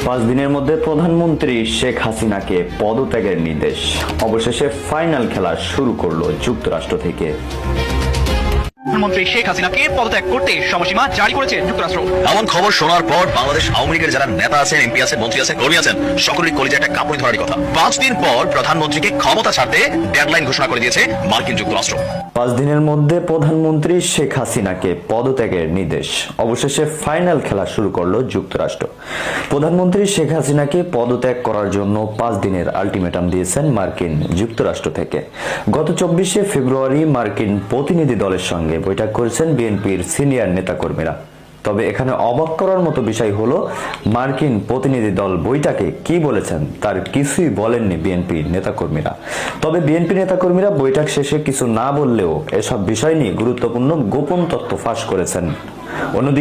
5 দিনের মধ্যে প্রধানমন্ত্রী শেখ হাসিনাকে পদত্যাগের নির্দেশ। অবশেষে ফাইনাল খেলা শুরু করলো যুক্তরাষ্ট্র থেকে। প্রধানমন্ত্রী শেখ হাসিনাকে পদত্যাগ করতে সময়সীমা জারি করেছে যুক্তরাষ্ট্র। এমন খবর শোনার পর বাংলাদেশ আওয়ামী লীগের যারা নেতা আছেন, এমপি আছেন, মন্ত্রী আছেন, কর্মী আছেন, সকলেরই কলিজা একটা কাপড় ধরার কথা। 5 দিন পর প্রধানমন্ত্রীকে ক্ষমতা ছাড়তে ডেডলাইন ঘোষণা করে দিয়েছে মার্কিন যুক্তরাষ্ট্র। 5 দিনের মধ্যে প্রধানমন্ত্রী শেখ হাসিনাকে পদত্যাগের নির্দেশ। অবশেষে ফাইনাল খেলা শুরু করলো যুক্তরাষ্ট্র। প্রধানমন্ত্রী শেখ হাসিনাকে পদত্যাগ করার জন্য 5 দিনের আলটিমেটাম দিয়েছেন মার্কিন যুক্তরাষ্ট্র থেকে। গত 24শে ফেব্রুয়ারি মার্কিন প্রতিনিধি দলের সঙ্গে বৈঠক করেছেন বিএনপির সিনিয়র নেতাকর্মীরা। তবে এখানে অবাক করার মতো বিষয় হলো, মার্কিন প্রতিনিধি দল বৈঠকে কি বলেছেন তার কিছুই বলেননি বিএনপি নেতাকর্মীরা। তবে বিএনপি নেতাকর্মীরা বৈঠক শেষে কিছু না বললেও এসব বিষয় নিয়ে গুরুত্বপূর্ণ গোপন তথ্য ফাঁস করেছেন। অন্যদিকে